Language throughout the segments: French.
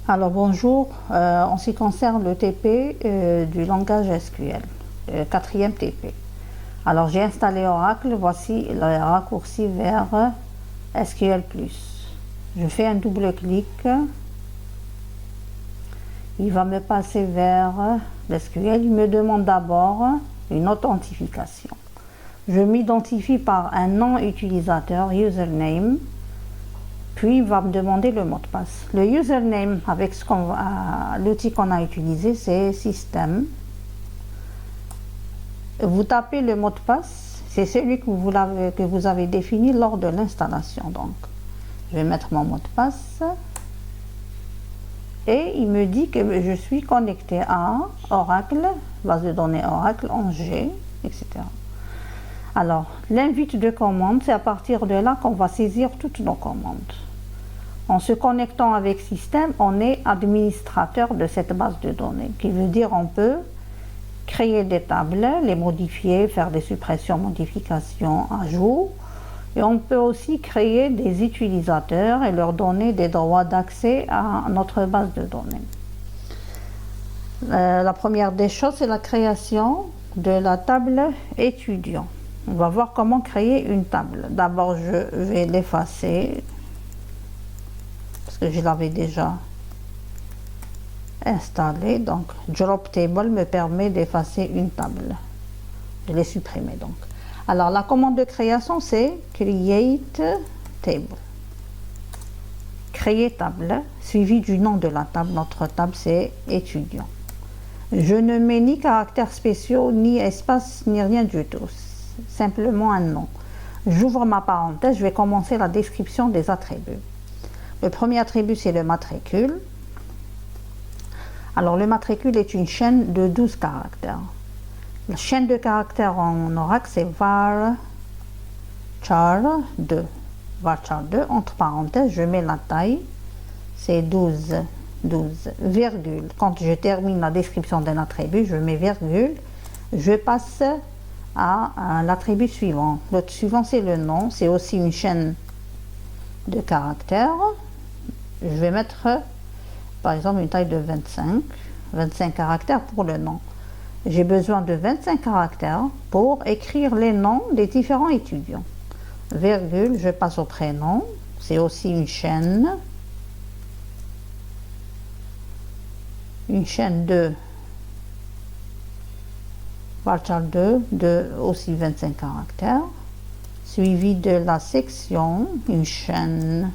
Alors bonjour, en ce qui concerne le TP du langage SQL, le quatrième TP. Alors j'ai installé Oracle, voici le raccourci vers SQL+. Je fais un double clic, il va me passer vers l'SQL, il me demande d'abord une authentification. Je m'identifie par un nom utilisateur, username, puis il va me demander le mot de passe. Le username, avec l'outil qu'on a utilisé, c'est système. Vous tapez le mot de passe, c'est celui que vous avez défini lors de l'installation. Donc, je vais mettre mon mot de passe. Et il me dit que je suis connecté à Oracle, base de données Oracle, en G, etc. Alors, l'invite de commande, c'est à partir de là qu'on va saisir toutes nos commandes. En se connectant avec système, on est administrateur de cette base de données, qui veut dire on peut créer des tables, les modifier, faire des suppressions, modifications, ajouts. Et on peut aussi créer des utilisateurs et leur donner des droits d'accès à notre base de données. La première des choses, c'est la création de la table étudiant. On va voir comment créer une table. D'abord, je vais l'effacer, parce que je l'avais déjà installé. Donc, Drop Table me permet d'effacer une table. Je l'ai supprimée donc. Alors, la commande de création, c'est Create Table. Créer table, suivi du nom de la table. Notre table, c'est étudiant. Je ne mets ni caractères spéciaux, ni espace, ni rien du tout. Simplement un nom. J'ouvre ma parenthèse, je vais commencer la description des attributs. Le premier attribut, c'est le matricule. Alors, le matricule est une chaîne de 12 caractères. La chaîne de caractères en Oracle, c'est varchar2. Varchar2, entre parenthèses, je mets la taille, c'est 12, virgule. Quand je termine la description d'un attribut, je mets virgule, je passe à l'attribut suivant. L'autre suivant, c'est le nom, c'est aussi une chaîne de caractères. Je vais mettre, par exemple, une taille de 25 caractères pour le nom. J'ai besoin de 25 caractères pour écrire les noms des différents étudiants. Virgule, je passe au prénom, c'est aussi une chaîne de varchar 2 de aussi 25 caractères, suivi de la section, une chaîne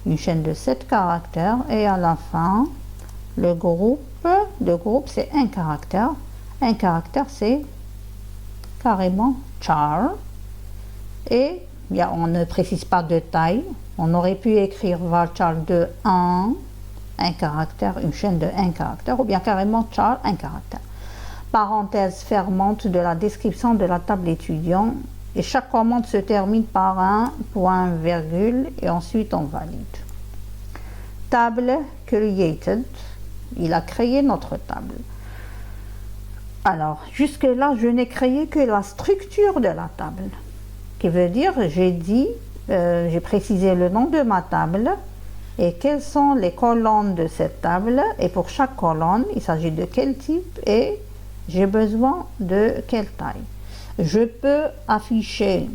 de 7 caractères, et à la fin, le groupe c'est un caractère. Un caractère, c'est carrément char. Et on ne précise pas de taille. On aurait pu écrire varchar2 un caractère, une chaîne de 1 caractère, ou bien carrément char, un caractère. Parenthèse fermante de la description de la table étudiant. Et chaque commande se termine par un point virgule et ensuite on valide. Table created. Il a créé notre table. Alors, jusque-là, je n'ai créé que la structure de la table. Qui veut dire, j'ai précisé le nom de ma table et quelles sont les colonnes de cette table. Et pour chaque colonne, il s'agit de quel type et j'ai besoin de quelle taille. Je peux afficher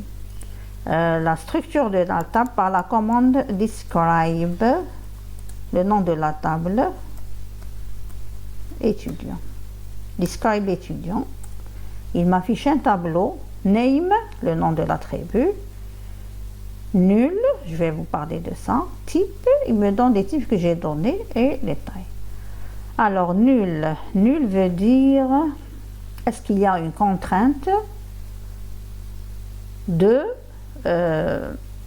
la structure de la table par la commande describe, le nom de la table, étudiant. Describe étudiant. Il m'affiche un tableau, name, le nom de l'attribut, nul, je vais vous parler de ça, type, il me donne les types que j'ai donnés et les tailles. Alors, nul veut dire, est-ce qu'il y a une contrainte de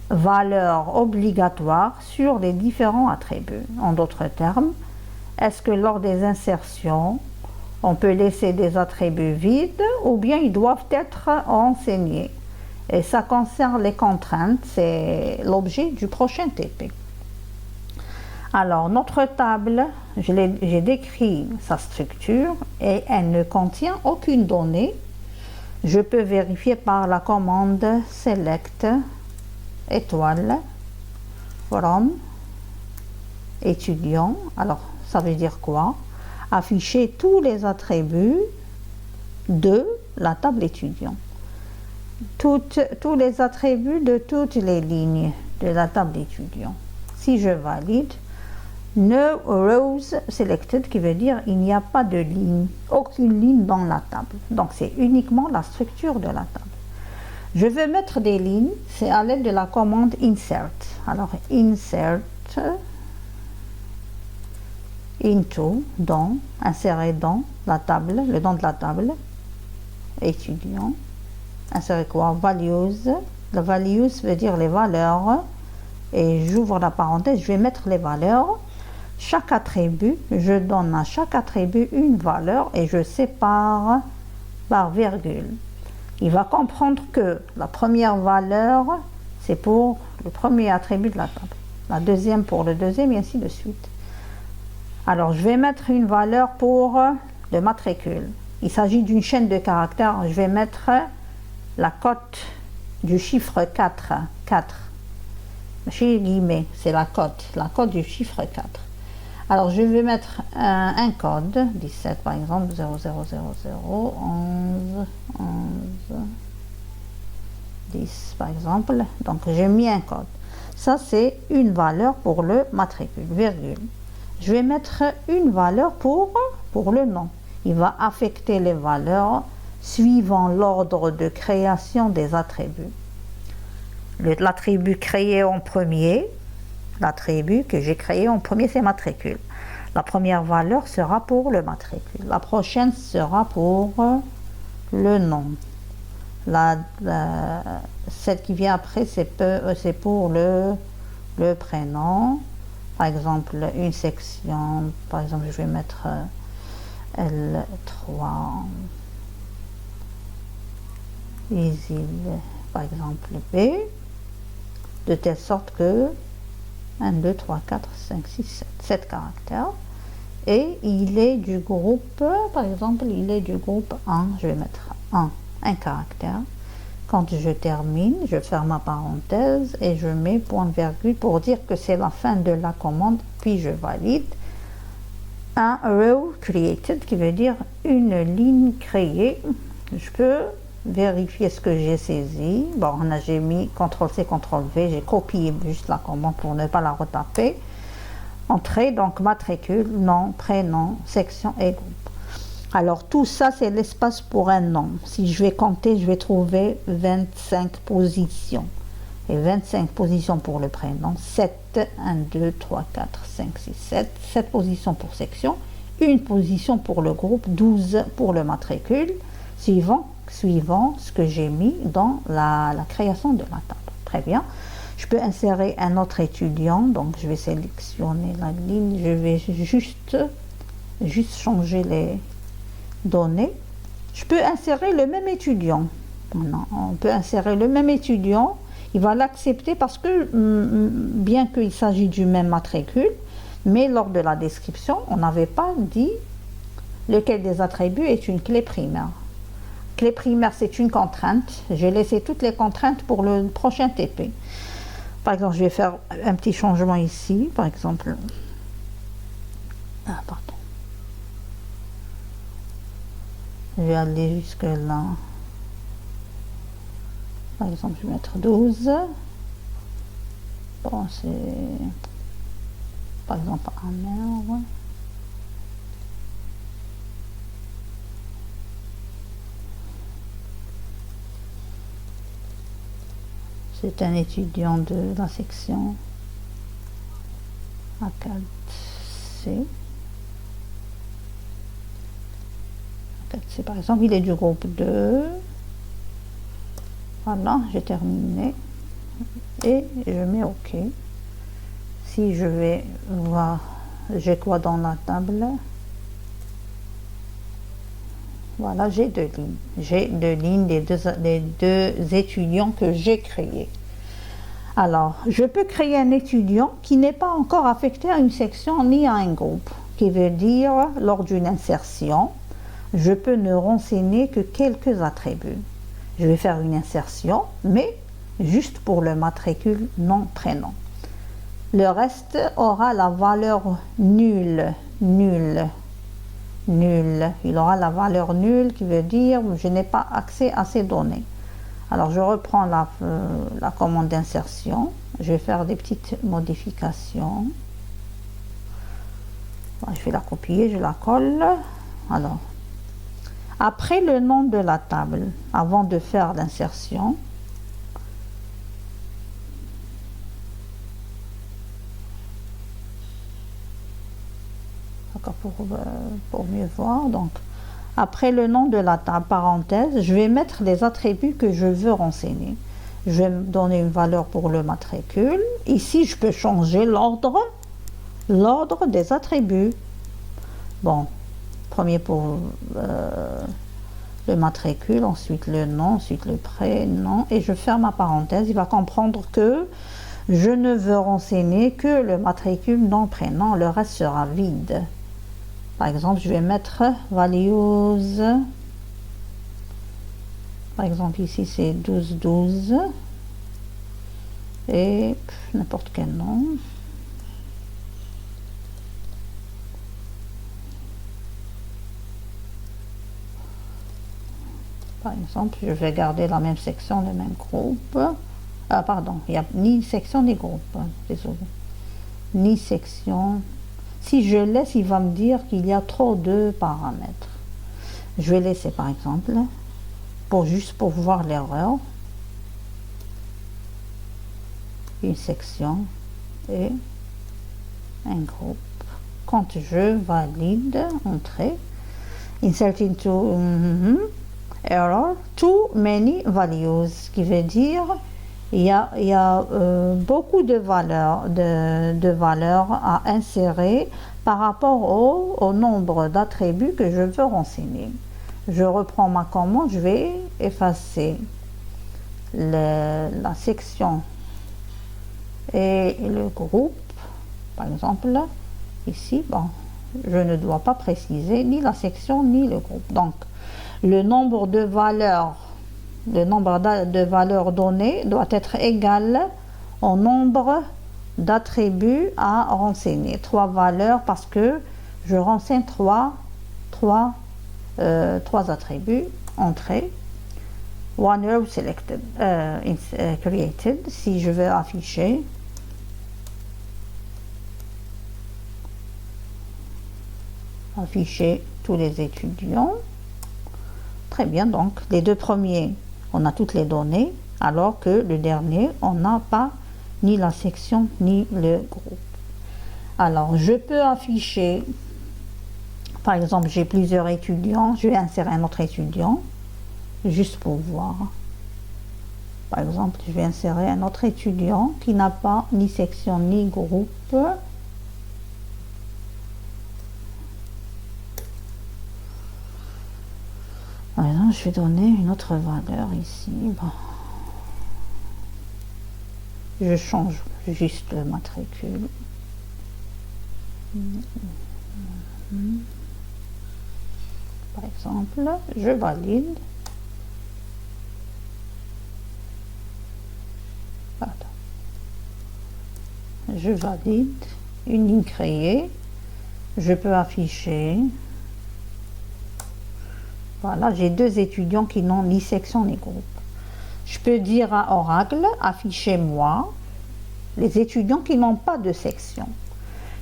valeur obligatoire sur les différents attributs. En d'autres termes, est-ce que lors des insertions, on peut laisser des attributs vides ou bien ils doivent être enseignés? Et ça concerne les contraintes, c'est l'objet du prochain TP. Alors, notre table, j'ai décrit sa structure et elle ne contient aucune donnée. Je peux vérifier par la commande select étoile from étudiant. Alors, ça veut dire quoi? Afficher tous les attributs de la table étudiant. Tous les attributs de toutes les lignes de la table étudiant. Si je valide, no rows selected, qui veut dire il n'y a pas de ligne, aucune ligne dans la table. Donc c'est uniquement la structure de la table. Je veux mettre des lignes, c'est à l'aide de la commande insert. Alors insert into, dans, insérer dans la table, le nom de la table, étudiant. Insérer quoi? Values. Le values veut dire les valeurs. Et j'ouvre la parenthèse, je vais mettre les valeurs. Chaque attribut, je donne à chaque attribut une valeur et je sépare par virgule. Il va comprendre que la première valeur, c'est pour le premier attribut de la table. La deuxième pour le deuxième et ainsi de suite. Alors, je vais mettre une valeur pour le matricule. Il s'agit d'une chaîne de caractères. Je vais mettre la cote du chiffre 4. 4. Chez guillemets, c'est la cote du chiffre 4. Alors, je vais mettre un code, 17 par exemple, 0000, 11, 11, 10 par exemple. Donc, j'ai mis un code. Ça, c'est une valeur pour le matricule, virgule. Je vais mettre une valeur pour le nom. Il va affecter les valeurs suivant l'ordre de création des attributs. L'attribut créé en premier, l'attribut que j'ai créé en premier, c'est matricule. La première valeur sera pour le matricule. La prochaine sera pour le nom. Celle qui vient après, c'est pour le prénom. Par exemple, une section, par exemple, je vais mettre L3, visible, par exemple, B, de telle sorte que 1, 2, 3, 4, 5, 6, 7, 7 caractères. Et il est du groupe, par exemple, il est du groupe 1, je vais mettre 1 caractère. Quand je termine, je ferme ma parenthèse et je mets point virgule pour dire que c'est la fin de la commande, puis je valide. Un row created, qui veut dire une ligne créée. Je peux vérifier ce que j'ai saisi. Bon, j'ai mis CTRL-C, CTRL-V, j'ai copié juste la commande pour ne pas la retaper. Entrée, donc matricule, nom, prénom, section et groupe. Alors tout ça, c'est l'espace pour un nom. Si je vais compter, je vais trouver 25 positions. Et 25 positions pour le prénom, 7, 1, 2, 3, 4, 5, 6, 7. 7 positions pour section, une position pour le groupe, 12 pour le matricule, suivant ce que j'ai mis dans la création de la table. Très bien. Je peux insérer un autre étudiant, donc je vais sélectionner la ligne, je vais juste changer les données. Je peux insérer le même étudiant. On peut insérer le même étudiant, il va l'accepter parce que bien qu'il s'agit du même matricule, mais lors de la description, on n'avait pas dit lequel des attributs est une clé primaire. Clé primaire, c'est une contrainte. J'ai laissé toutes les contraintes pour le prochain TP. Par exemple, je vais faire un petit changement ici. Par exemple, je vais aller jusque là. Par exemple, je vais mettre 12. Bon, c'est par exemple amer. C'est un étudiant de la section A4C. A4C, par exemple, il est du groupe 2. Voilà, j'ai terminé. Et je mets OK. Si je vais voir, j'ai quoi dans la table? Voilà, j'ai 2 lignes. J'ai 2 lignes des deux étudiants que j'ai créés. Alors, je peux créer un étudiant qui n'est pas encore affecté à une section ni à un groupe, qui veut dire, lors d'une insertion, je peux ne renseigner que quelques attributs. Je vais faire une insertion, mais juste pour le matricule nom prénom. Le reste aura la valeur nulle, nulle, nulle. Il aura la valeur nulle qui veut dire je n'ai pas accès à ces données. Alors je reprends la commande d'insertion. Je vais faire des petites modifications. Je vais la copier, je la colle. Alors, après le nom de la table, avant de faire l'insertion, pour mieux voir, donc après le nom de la table, parenthèse, je vais mettre les attributs que je veux renseigner. Je vais me donner une valeur pour le matricule. Ici, je peux changer l'ordre des attributs. Bon, premier pour le matricule, ensuite le nom, ensuite le prénom, et je ferme ma parenthèse. Il va comprendre que je ne veux renseigner que le matricule, nom, prénom, le reste sera vide. Par exemple, je vais mettre values. Par exemple, ici c'est 1212 et n'importe quel nom. Par exemple, je vais garder la même section, le même groupe. Pardon, il n'y a ni section ni groupe. Désolé. Ni section. Si je laisse, il va me dire qu'il y a trop de paramètres. Je vais laisser par exemple, juste pour voir l'erreur, une section et un groupe. Quand je valide, entrée, insert into error, too many values, ce qui veut dire il y a beaucoup de valeurs à insérer par rapport au nombre d'attributs que je veux renseigner. Je reprends ma commande, je vais effacer la section et le groupe. Par exemple, ici, bon, je ne dois pas préciser ni la section ni le groupe. Donc, le nombre de valeurs données doit être égal au nombre d'attributs à renseigner. 3 valeurs parce que je renseigne 3 attributs. Entrée. One row selected, created. Si je veux afficher tous les étudiants. Très bien, donc les deux premiers, on a toutes les données, alors que le dernier, on n'a pas ni la section ni le groupe. Alors, je peux afficher, par exemple, j'ai plusieurs étudiants, je vais insérer un autre étudiant, juste pour voir. Par exemple, je vais insérer un autre étudiant qui n'a pas ni section ni groupe. Par exemple, je vais donner une autre valeur ici. Bon. Je change juste le matricule. Par exemple, je valide. Pardon. Je valide. Une ligne créée. Je peux afficher. Voilà, j'ai 2 étudiants qui n'ont ni section ni groupe. Je peux dire à Oracle, affichez-moi les étudiants qui n'ont pas de section.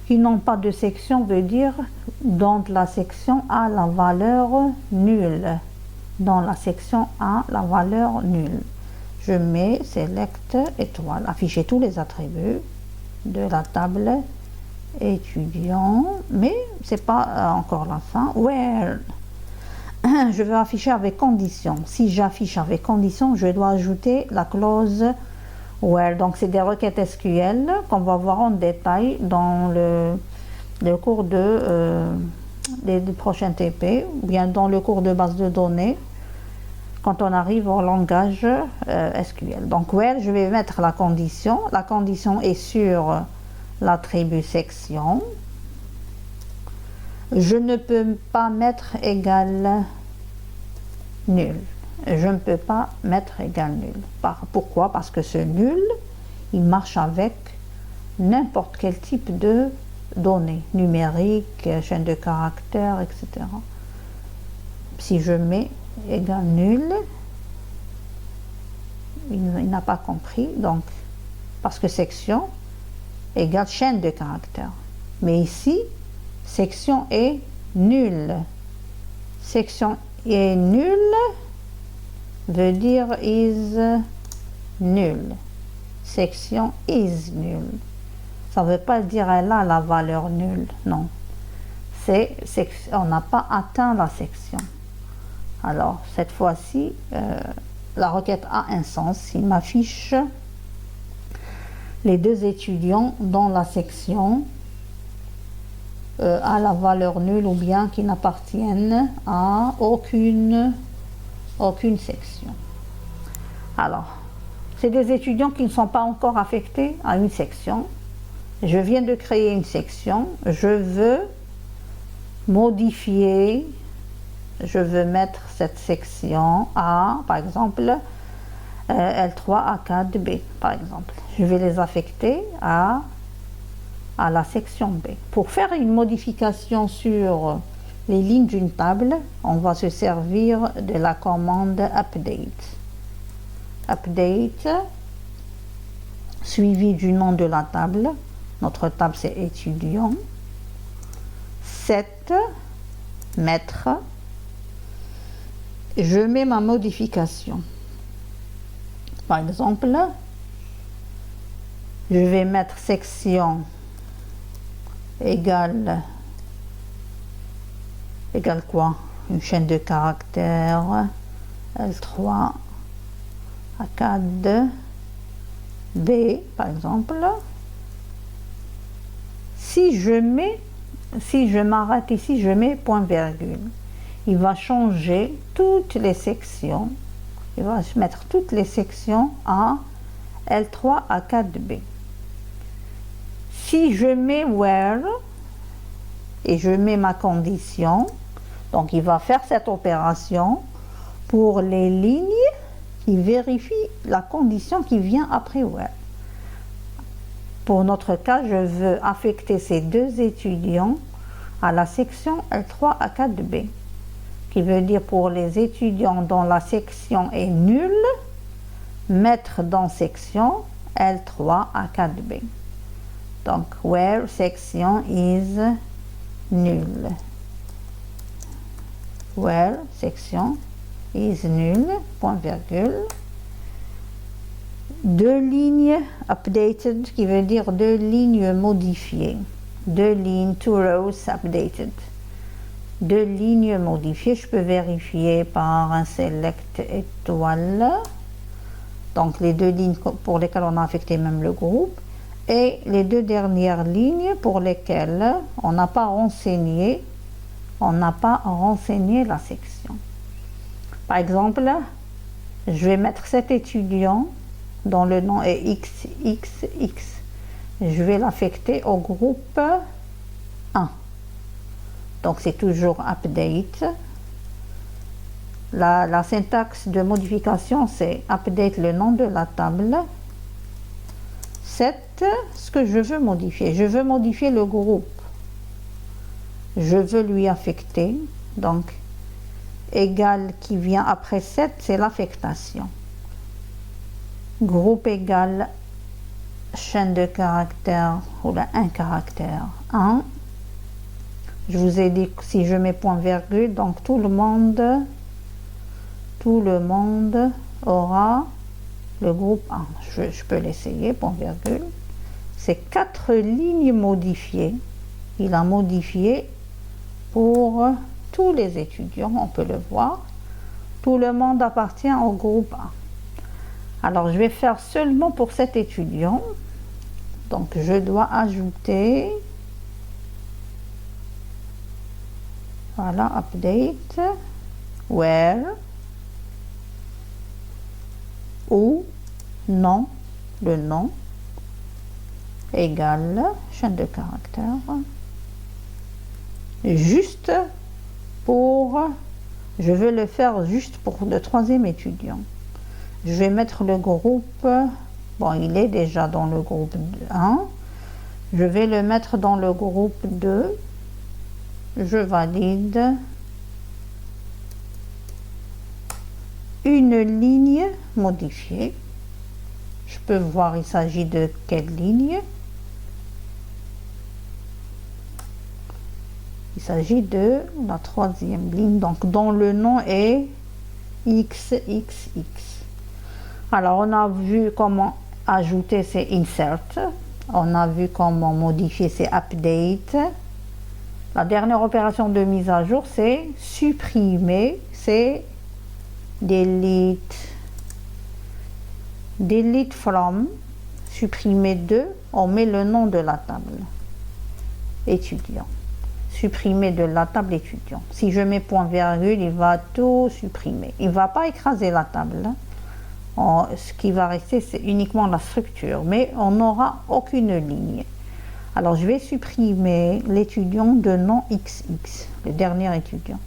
Qui n'ont pas de section veut dire dans la section A la valeur nulle. Dans la section A la valeur nulle. Je mets select étoile, afficher tous les attributs de la table étudiant, mais c'est pas encore la fin. Where je veux afficher avec condition. Si j'affiche avec condition, je dois ajouter la clause where. Donc, c'est des requêtes SQL qu'on va voir en détail dans le cours des prochains TP, ou bien dans le cours de base de données, quand on arrive au langage SQL. Donc, where, je vais mettre la condition. La condition est sur l'attribut section. Je ne peux pas mettre égal nul. Je ne peux pas mettre égal nul. Pourquoi? Parce que ce nul, il marche avec n'importe quel type de données, numérique, chaîne de caractères, etc. Si je mets égal nul, il n'a pas compris, donc, parce que section égale chaîne de caractères. Mais ici, section est nulle. Section est nulle veut dire is nul. Section is nul. Ça ne veut pas dire elle a la valeur nulle, non. On n'a pas atteint la section. Alors, cette fois-ci, la requête a un sens. Il m'affiche les deux étudiants dans la section à la valeur nulle ou bien qui n'appartiennent à aucune section. Alors, c'est des étudiants qui ne sont pas encore affectés à une section. Je viens de créer une section. Je veux modifier, je veux mettre cette section à, par exemple, L3, A4, B, par exemple. Je vais les affecter à la section B. Pour faire une modification sur les lignes d'une table, on va se servir de la commande update. Update, suivi du nom de la table. Notre table, c'est étudiant. Set, mettre. Je mets ma modification. Par exemple, je vais mettre section égale quoi? Une chaîne de caractères L3 A4 B par exemple. Si je m'arrête ici, je mets point virgule. Il va changer toutes les sections. Il va mettre toutes les sections à L3 à 4B. Si je mets where et je mets ma condition, donc il va faire cette opération pour les lignes qui vérifient la condition qui vient après where. Pour notre cas, je veux affecter ces deux étudiants à la section L3 à 4B, qui veut dire pour les étudiants dont la section est nulle, mettre dans section L3 à 4B. Donc, where section is null. Where section is null, point virgule. Deux lignes updated, qui veut dire deux lignes modifiées. Deux lignes, two rows updated. Deux lignes modifiées, je peux vérifier par un select étoile. Donc les deux lignes pour lesquelles on a affecté même le groupe. Et les deux dernières lignes pour lesquelles on n'a pas renseigné la section. Par exemple, je vais mettre cet étudiant dont le nom est XXX. Je vais l'affecter au groupe 1. Donc c'est toujours update. La syntaxe de modification, c'est update le nom de la table. Set, ce que je veux modifier. Je veux modifier le groupe. Je veux lui affecter. Donc, égal qui vient après set, c'est l'affectation. Groupe égal chaîne de caractères ou un caractère 1. Je vous ai dit que si je mets point virgule, donc tout le monde aura le groupe 1. Je peux l'essayer, point virgule. C'est 4 lignes modifiées. Il a modifié pour tous les étudiants, on peut le voir. Tout le monde appartient au groupe 1. Alors, je vais faire seulement pour cet étudiant. Donc, je dois ajouter, voilà, update, where, ou, nom, le nom, égale, chaîne de caractères, juste pour, je veux le faire juste pour le troisième étudiant. Je vais mettre le groupe, bon, il est déjà dans le groupe 1, Je vais le mettre dans le groupe 2. Je valide. Une ligne modifiée. Je peux voir il s'agit de quelle ligne. Il s'agit de la 3e ligne, donc dont le nom est XXX. Alors on a vu comment ajouter ces insert, on a vu comment modifier ces update. La dernière opération de mise à jour c'est supprimer, c'est delete from, supprimer de, on met le nom de la table étudiant. Supprimer de la table étudiant. Si je mets point virgule, il va tout supprimer. Il ne va pas écraser la table. Ce qui va rester, c'est uniquement la structure, mais on n'aura aucune ligne. Alors, je vais supprimer l'étudiant de nom XX, le dernier étudiant.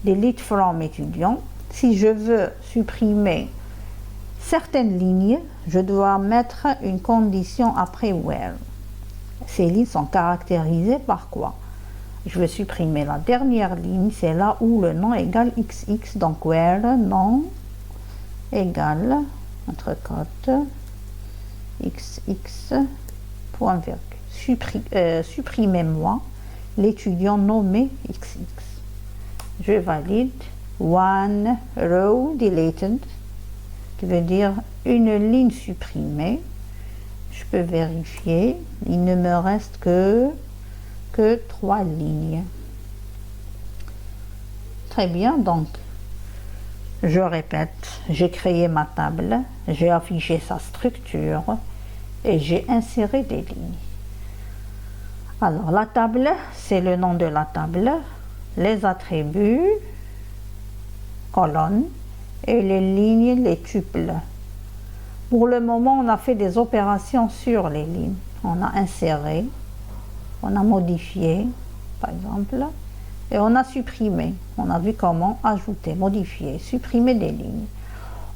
Delete from étudiant. Si je veux supprimer certaines lignes, je dois mettre une condition après where. Ces lignes sont caractérisées par quoi? Je vais supprimer la dernière ligne, c'est là où le nom égale XX, donc where nom égale, entre cotes, XX, point virgule. Supprimez-moi l'étudiant nommé XX. Je valide one row deleted, qui veut dire une ligne supprimée. Je peux vérifier, il ne me reste que 3 lignes. Très bien, donc je répète, j'ai créé ma table, j'ai affiché sa structure et j'ai inséré des lignes. Alors la table, c'est le nom de la table, les attributs, colonnes, et les lignes, les tuples. Pour le moment, on a fait des opérations sur les lignes. On a inséré, on a modifié, par exemple, et on a supprimé. On a vu comment ajouter, modifier, supprimer des lignes.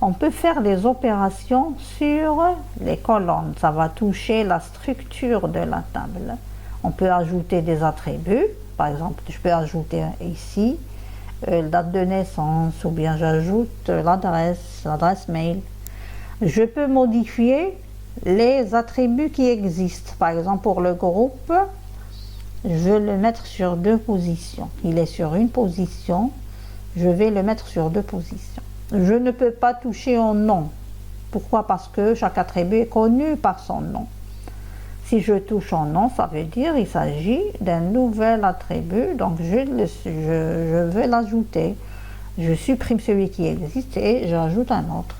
On peut faire des opérations sur les colonnes. Ça va toucher la structure de la table. On peut ajouter des attributs. Par exemple, je peux ajouter ici date de naissance, ou bien j'ajoute l'adresse mail. Je peux modifier les attributs qui existent. Par exemple, pour le groupe, je vais le mettre sur 2 positions. Il est sur une position, je vais le mettre sur 2 positions. Je ne peux pas toucher au nom. Pourquoi? Parce que chaque attribut est connu par son nom. Si je touche au nom, ça veut dire qu'il s'agit d'un nouvel attribut, donc je vais l'ajouter. Je supprime celui qui existe et j'ajoute un autre.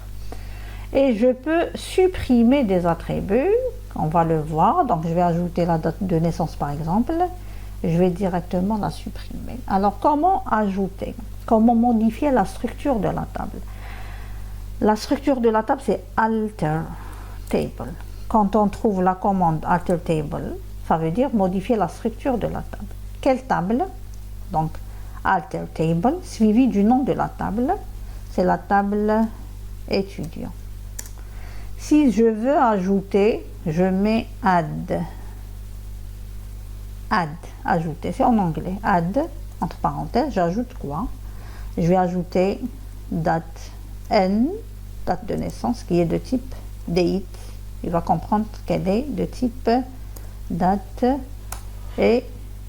Et je peux supprimer des attributs, on va le voir, donc je vais ajouter la date de naissance par exemple, je vais directement la supprimer. Alors comment ajouter? Comment modifier la structure de la table? La structure de la table c'est alter table. Quand on trouve la commande alter table, ça veut dire modifier la structure de la table. Quelle table? Donc alter table suivi du nom de la table, c'est la table étudiant. Si je veux ajouter, je mets add. Add, ajouter, c'est en anglais. Add, entre parenthèses, j'ajoute quoi? Je vais ajouter date N, date de naissance, qui est de type date. Il va comprendre qu'elle est de type date et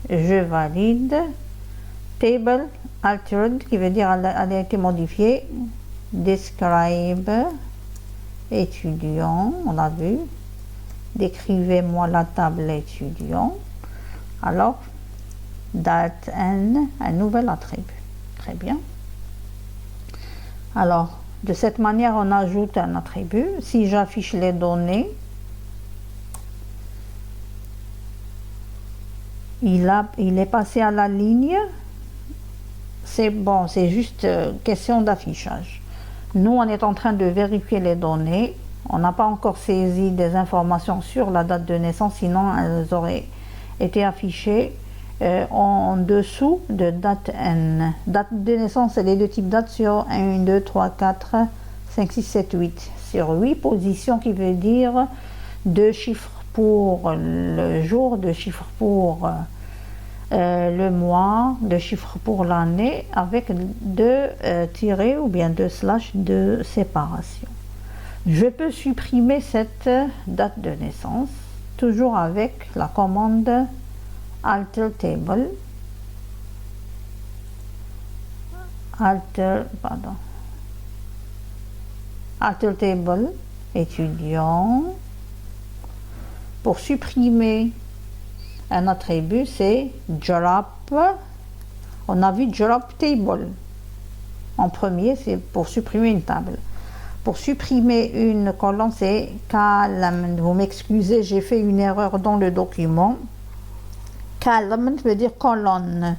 je valide. Table altered, qui veut dire elle a été modifiée. Describe étudiant, on a vu. Décrivez-moi la table étudiant. Alors, date N, un nouvel attribut. Très bien. Alors, de cette manière, on ajoute un attribut. Si j'affiche les données, il est passé à la ligne. C'est bon, c'est juste question d'affichage. Nous, on est en train de vérifier les données. On n'a pas encore saisi des informations sur la date de naissance, sinon elles auraient été affichées en dessous de date N. Date de naissance, elle est de type date sur 1, 2, 3, 4, 5, 6, 7, 8. Sur 8 positions, qui veut dire 2 chiffres pour le jour, 2 chiffres pour le mois, 2 chiffres pour l'année, avec 2 tirets ou bien 2 slash de séparation. Je peux supprimer cette date de naissance, toujours avec la commande alter table. Alter table étudiant. Pour supprimer un attribut, c'est drop. On a vu drop table en premier, c'est pour supprimer une table. Pour supprimer une colonne, c'est column. Vous m'excusez, j'ai fait une erreur dans le document. Column veut dire colonne.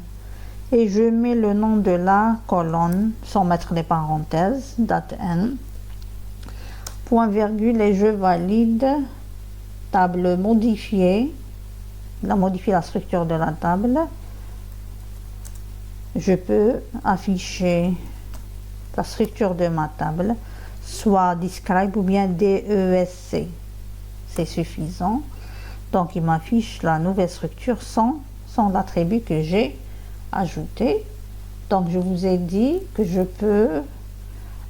Et je mets le nom de la colonne sans mettre les parenthèses, date n. Point virgule et je valide. Table modifiée. Modifier la structure de la table. Je peux afficher la structure de ma table, soit describe ou bien DESC. C'est suffisant. Donc il m'affiche la nouvelle structure sans l'attribut que j'ai ajouté. Donc je vous ai dit que je peux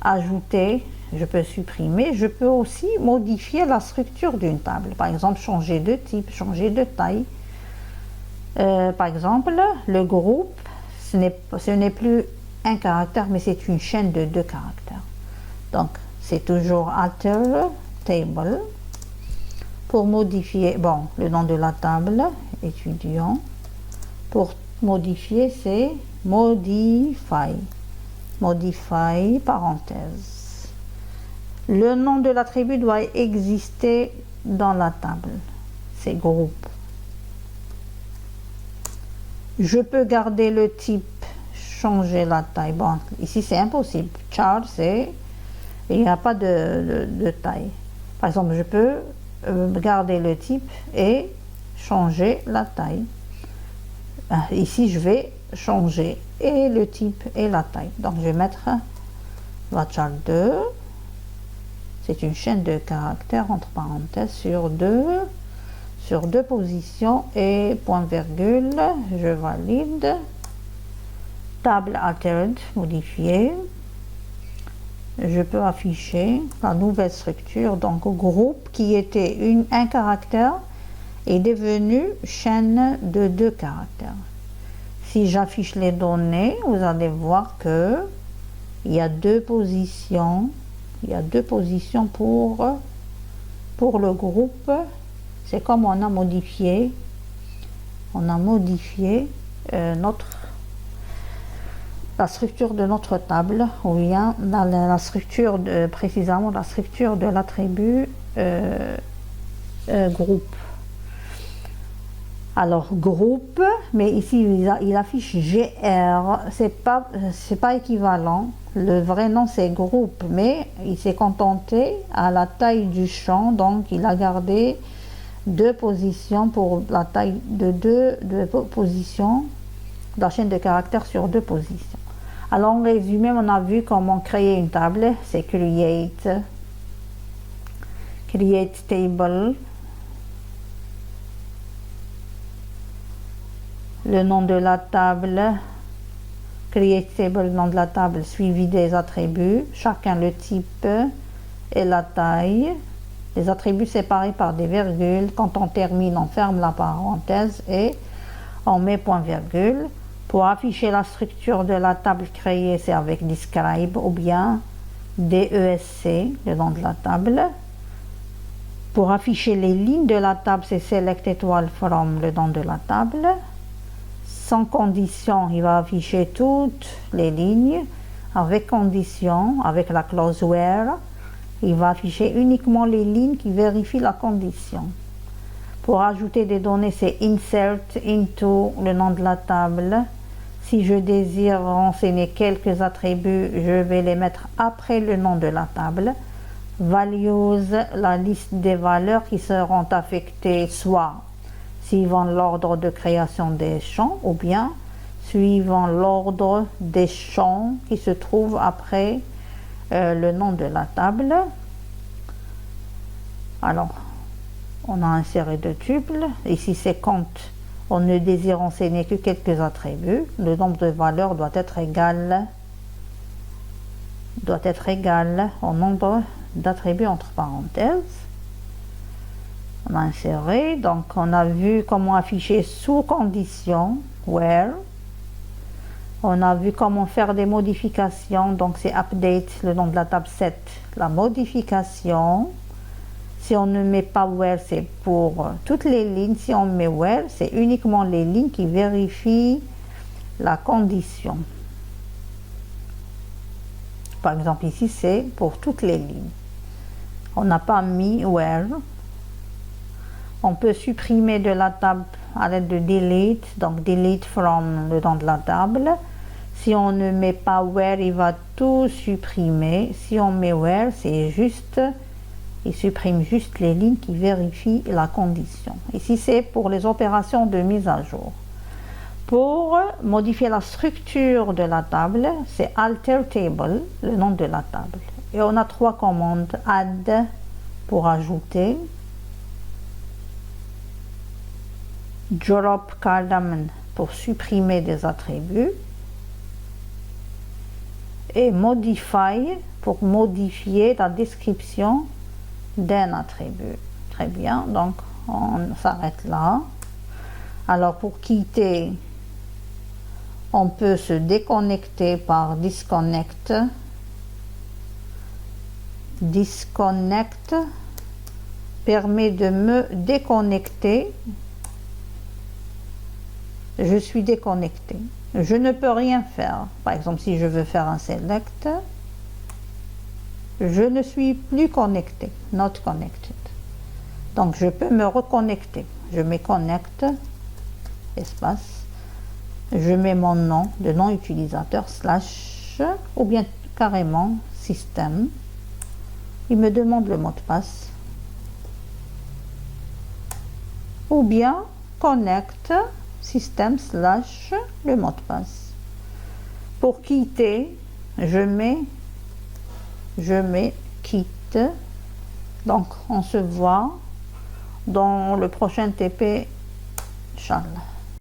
ajouter, je peux supprimer, je peux aussi modifier la structure d'une table. Par exemple, changer de type, changer de taille. Par exemple, le groupe, ce n'est plus un caractère, mais c'est une chaîne de 2 caractères. Donc, c'est toujours alter table. Pour modifier, bon, le nom de la table, étudiant. Pour modifier, c'est modify. Modify, parenthèse. Le nom de l'attribut doit exister dans la table. C'est groupe. Je peux garder le type, changer la taille. Bon, ici c'est impossible. Char, c'est, il n'y a pas de taille. Par exemple, je peux garder le type et changer la taille. Ici, je vais changer et le type et la taille. Donc, je vais mettre varchar 2. C'est une chaîne de caractères entre parenthèses sur deux positions et point virgule. Je valide. Table altered, modifiée. Je peux afficher la nouvelle structure. Donc, groupe qui était un caractère est devenu chaîne de 2 caractères. Si j'affiche les données, vous allez voir que il y a 2 positions. Il y a 2 positions pour le groupe. C'est comme on a modifié la structure de notre table, ou bien dans la structure précisément la structure de l'attribut groupe. Alors groupe, mais ici il affiche GR, c'est pas équivalent. Le vrai nom c'est groupe, mais il s'est contenté à la taille du champ, donc il a gardé 2 positions pour la taille de 2 positions, la chaîne de caractères sur 2 positions. Alors en résumé, on a vu comment créer une table, c'est create table, le nom de la table, create table, le nom de la table suivi des attributs, chacun le type et la taille, les attributs séparés par des virgules. Quand on termine, on ferme la parenthèse et on met point virgule. Pour afficher la structure de la table créée, c'est avec describe ou bien DESC, le nom de la table. Pour afficher les lignes de la table, c'est select étoile from, le nom de la table. Sans condition, il va afficher toutes les lignes. Avec condition, avec la clause where, il va afficher uniquement les lignes qui vérifient la condition. Pour ajouter des données, c'est insert into, le nom de la table. Si je désire renseigner quelques attributs, je vais les mettre après le nom de la table. Values, la liste des valeurs qui seront affectées soit suivant l'ordre de création des champs ou bien suivant l'ordre des champs qui se trouvent après le nom de la table. Alors, On a inséré deux tuples. Ici c'est compte. On ne désire enseigner que quelques attributs. Le nombre de valeurs doit être égal au nombre d'attributs entre parenthèses. On a inséré, donc on a vu comment afficher sous condition, where. On a vu comment faire des modifications, donc c'est update, le nom de la table 7, la modification. Si on ne met pas where, c'est pour toutes les lignes. Si on met where, c'est uniquement les lignes qui vérifient la condition. Par exemple, ici, c'est pour toutes les lignes. On n'a pas mis where. On peut supprimer de la table à l'aide de delete, donc delete from le nom de la table. Si on ne met pas where, il va tout supprimer. Si on met where, c'est juste, il supprime juste les lignes qui vérifient la condition. Ici, c'est pour les opérations de mise à jour. Pour modifier la structure de la table, c'est alter table, le nom de la table. Et on a trois commandes. Add pour ajouter, drop cardamom pour supprimer des attributs, et modify pour modifier la description d'un attribut. Très bien, donc on s'arrête là. Alors pour quitter, on peut se déconnecter par disconnect. Disconnect permet de me déconnecter. Je suis déconnecté. Je ne peux rien faire. Par exemple, si je veux faire un select, je ne suis plus connecté. Not connected. Donc, je peux me reconnecter. Je me connecte, espace. Je mets mon nom de nom utilisateur, slash, ou bien carrément système. Il me demande le mot de passe. Ou bien connect système slash le mot de passe. Pour quitter, je mets quitte. Donc on se voit dans le prochain TP, Inch'Allah.